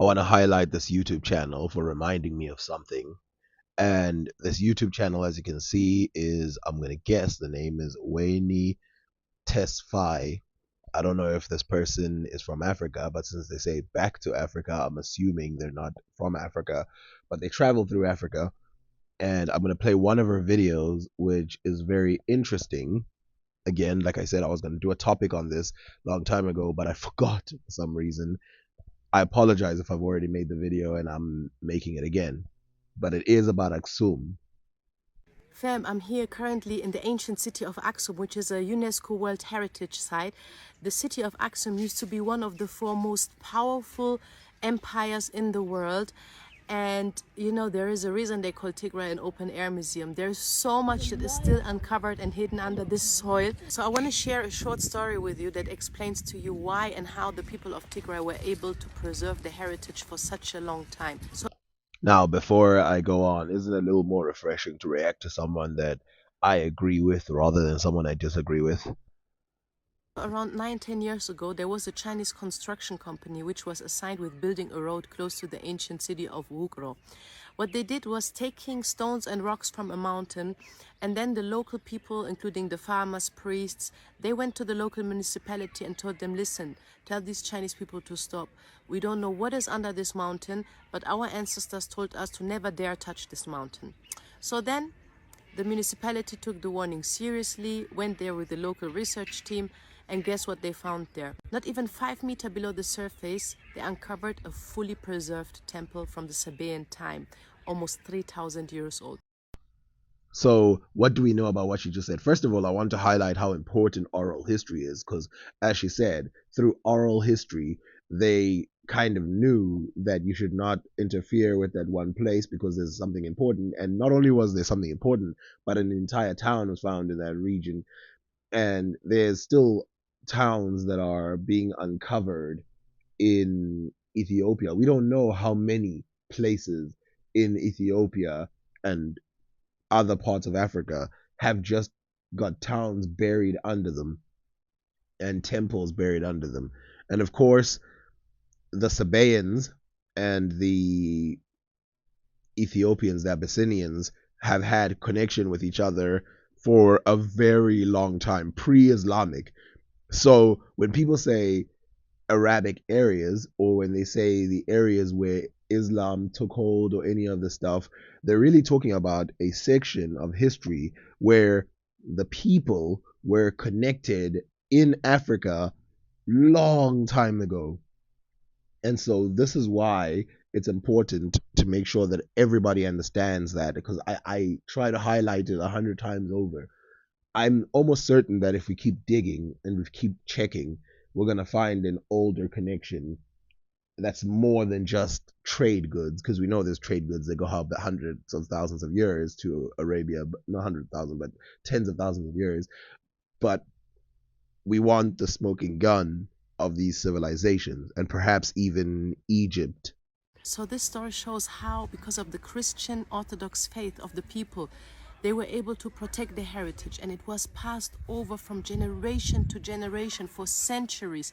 I want to highlight this YouTube channel for reminding me of something. And this YouTube channel, as you can see, is, I'm going to guess the name is Wayne Tesfaye. I don't know if this person is from Africa, but since they say back to Africa, I'm assuming they're not from Africa, but they travel through Africa. And I'm going to play one of her videos, which is very interesting. Again, like I said, I was going to do a topic on this a long time ago, but I forgot for some reason. I apologize if I've already made the video and I'm making it again. But it is about Aksum. Fam, I'm here currently in the ancient city of Aksum, which is a UNESCO World Heritage Site. The city of Aksum used to be one of the four most powerful empires in the world. And you know, there is a reason they call Tigray an open air museum. There's so much that is still uncovered and hidden under this soil. So I want to share a short story with you that explains to you why and how the people of Tigray were able to preserve the heritage for such a long time. So Now, before I go on, isn't it a little more refreshing to react to someone that I agree with rather than someone I disagree with? around 9-10 years ago, there was a Chinese construction company which was assigned with building a road close to the ancient city of Wukro. What they did was taking stones and rocks from a mountain, and then the local people, including the farmers, priests, they went to the local municipality and told them, listen, tell these Chinese people to stop. We don't know what is under this mountain, but our ancestors told us to never dare touch this mountain. So then the municipality took the warning seriously, went there with the local research team, and guess what they found there? Not even 5 meters below the surface, they uncovered a fully preserved temple from the Sabaean time, almost 3,000 years old. So, what do we know about what she just said? First of all, I want to highlight how important oral history is because, as she said, through oral history, they kind of knew that you should not interfere with that one place because there's something important. And not only was there something important, but an entire town was found in that region. And there's still towns that are being uncovered in Ethiopia. We don't know how many places in Ethiopia and other parts of Africa have just got towns buried under them and temples buried under them. And of course, the Sabaeans and the Ethiopians, the Abyssinians, have had connection with each other for a very long time, pre Islamic. So when people say Arabic areas, or when they say the areas where Islam took hold or any of the stuff, they're really talking about a section of history where the people were connected in Africa long time ago. And so this is why it's important to make sure that everybody understands that because I try to highlight it 100 times over. I'm almost certain that if we keep digging and we keep checking, we're going to find an older connection that's more than just trade goods because we know there's trade goods that go up hundreds of thousands of years to Arabia, but not 100,000, but tens of thousands of years. But we want the smoking gun of these civilizations and perhaps even Egypt. So this story shows how, because of the Christian Orthodox faith of the people, they were able to protect their heritage, and it was passed over from generation to generation for centuries.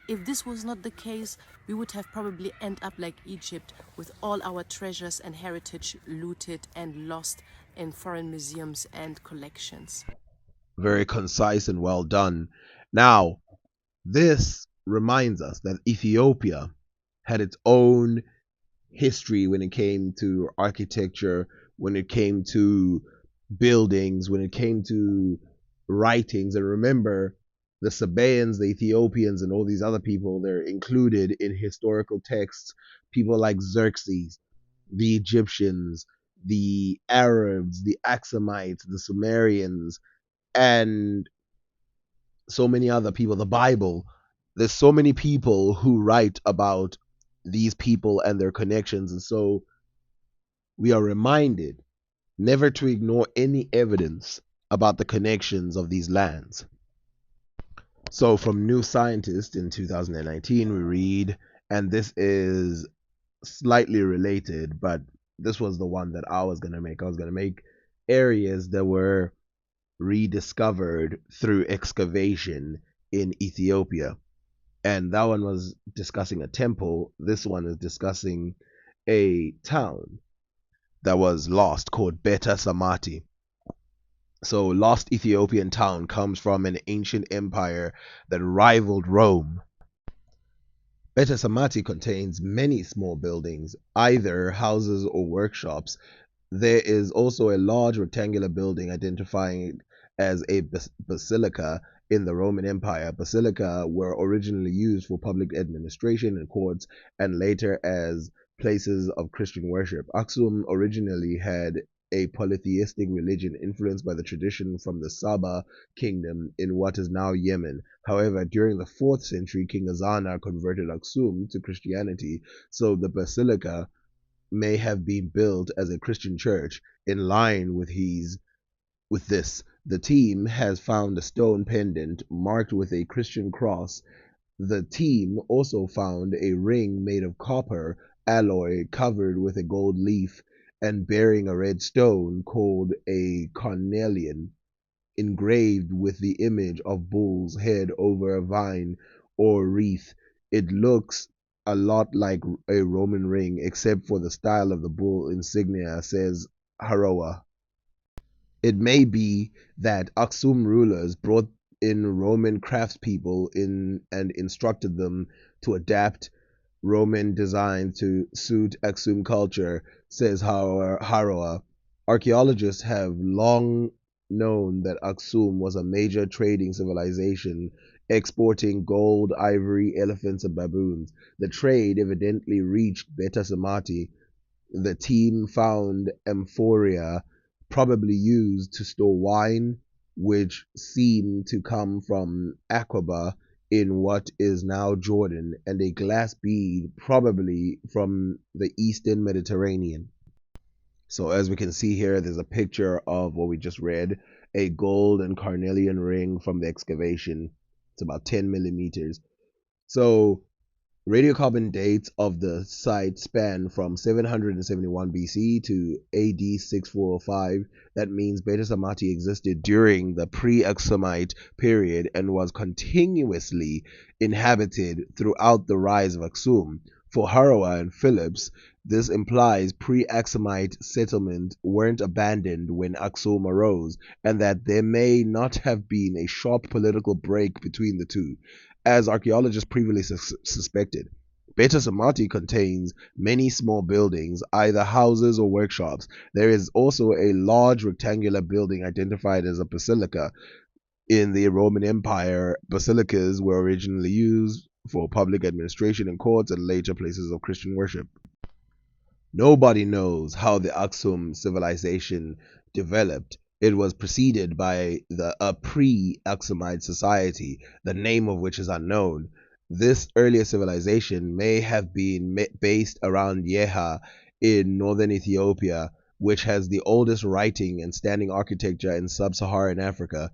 If this was not the case, we would have probably end up like Egypt with all our treasures and heritage looted and lost in foreign museums and collections. Very concise and well done. Now, this reminds us that Ethiopia had its own history when it came to architecture, when it came to buildings, when it came to writings. And remember, the Sabaeans, the Ethiopians, and all these other people, they're included in historical texts. People like Xerxes, the Egyptians, the Arabs, the Axumites, the Sumerians, and so many other people, the Bible. There's so many people who write about these people and their connections. And so we are reminded never to ignore any evidence about the connections of these lands. So from New Scientist in 2019, we read, and this is slightly related, but this was the one that I was going to make. I was going to make areas that were rediscovered through excavation in Ethiopia. And that one was discussing a temple. This one is discussing a town that was lost called Beta Samati. So, lost Ethiopian town comes from an ancient empire that rivaled Rome. Beta Samati contains many small buildings, either houses or workshops. There is also a large rectangular building identifying as a basilica in the Roman Empire. Basilica were originally used for public administration and courts, and later as places of Christian worship. Aksum originally had a polytheistic religion influenced by the tradition from the Saba kingdom in what is now Yemen. However, during the 4th century, King Azana converted Aksum to Christianity, so the basilica may have been built as a Christian church. In line with this, the team has found a stone pendant marked with a Christian cross. The team also found a ring made of copper alloy covered with a gold leaf and bearing a red stone called a carnelian engraved with the image of bull's head over a vine or wreath. It looks a lot like a Roman ring, except for the style of the bull insignia, says Haroa. It may be that Aksum rulers brought in Roman craftspeople in and instructed them to adapt Roman design to suit Aksum culture, says Haroa. Archaeologists have long known that Aksum was a major trading civilization, exporting gold, ivory, elephants, and baboons. The trade evidently reached Beta Samati. The team found amphoria, probably used to store wine, which seemed to come from Aqaba in what is now Jordan, and a glass bead, probably from the eastern Mediterranean. So, as we can see here, there's a picture of what we just read, a gold and carnelian ring from the excavation. It's about 10 millimeters. So, radiocarbon dates of the site span from 771 BC to AD 6405. That means Beta Samati existed during the pre-Aksumite period and was continuously inhabited throughout the rise of Aksum. For Harawa and Phillips, this implies pre-Aksumite settlement weren't abandoned when Aksum arose, and that there may not have been a sharp political break between the two as archaeologists previously suspected. Beta Samati contains many small buildings, either houses or workshops. There is also a large rectangular building identified as a basilica. In the Roman Empire, basilicas were originally used for public administration and courts and later places of Christian worship. Nobody knows how the Aksum civilization developed. It was preceded by a pre-Aksumite society, the name of which is unknown. This earlier civilization may have been based around Yeha in northern Ethiopia, which has the oldest writing and standing architecture in sub-Saharan Africa.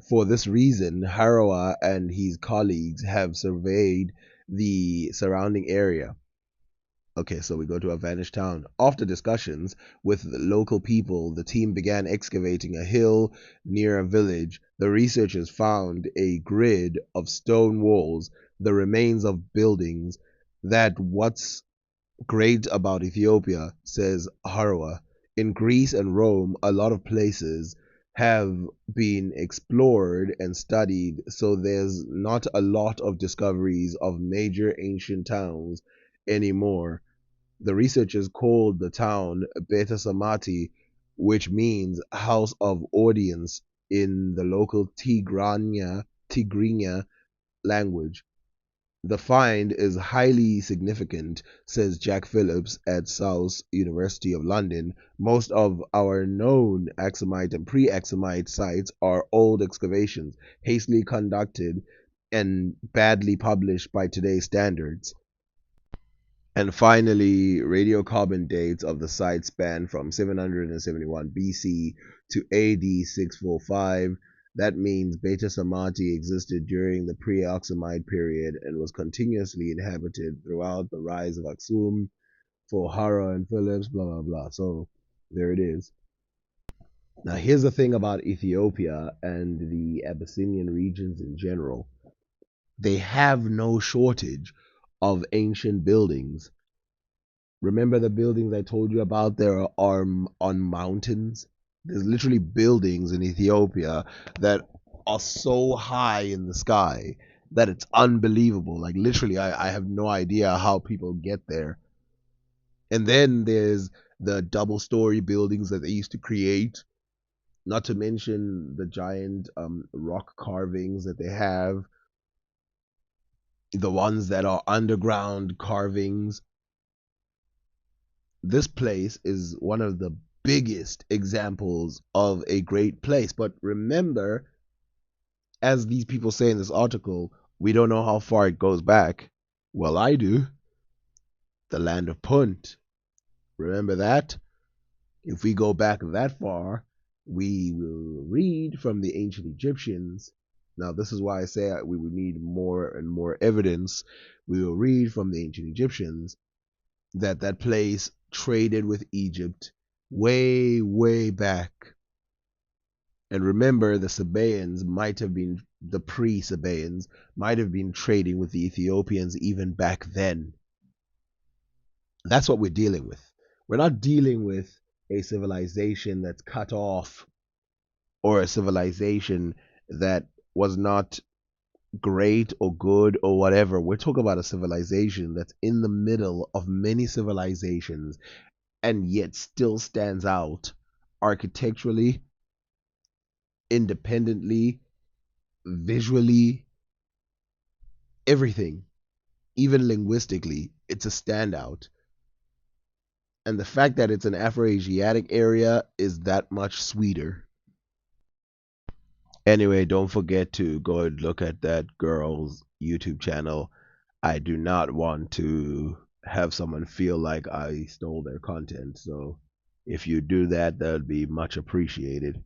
For this reason, Harawa and his colleagues have surveyed the surrounding area. Okay, so we go to a vanished town. After discussions with the local people, the team began excavating a hill near a village. The researchers found a grid of stone walls, the remains of buildings. That what's great about Ethiopia, says Harwa. In Greece and Rome, a lot of places have been explored and studied, so there's not a lot of discoveries of major ancient towns anymore. The researchers called the town Beta Samati, which means house of audience in the local Tigrinya language. The find is highly significant, says Jack Phillips at South University of London. Most of our known Aksumite and pre-Aksumite sites are old excavations, hastily conducted and badly published by today's standards. And finally, radiocarbon dates of the site span from 771 BC to AD 645. That means Beta Samati existed during the pre-Aksumite period and was continuously inhabited throughout the rise of Aksum for Hara and Phillips, blah, blah, blah. So there it is. Now, here's the thing about Ethiopia and the Abyssinian regions in general. They have no shortage of ancient buildings. Remember the buildings I told you about? There are on mountains. There's literally buildings in Ethiopia that are so high in the sky that it's unbelievable. Like literally, I have no idea how people get there. And then there's the double story buildings that they used to create, not to mention the giant rock carvings that they have, the ones that are underground carvings. This place is one of the biggest examples of a great place. But remember, as these people say in this article, we don't know how far it goes back. Well, I do. The land of Punt. Remember that? If we go back that far, we will read from the ancient Egyptians. Now, this is why I say we would need more and more evidence. We will read from the ancient Egyptians that that place traded with Egypt way, way back. And remember, the Sabaeans might have been, the pre Sabaeans might have been trading with the Ethiopians even back then. That's what we're dealing with. We're not dealing with a civilization that's cut off or a civilization that was not great or good or whatever. We're talking about a civilization that's in the middle of many civilizations and yet still stands out architecturally, independently, visually, everything, even linguistically. It's a standout. And the fact that it's an Afro-Asiatic area is that much sweeter. Anyway, don't forget to go and look at that girl's YouTube channel. I do not want to have someone feel like I stole their content. So if you do that, that would be much appreciated.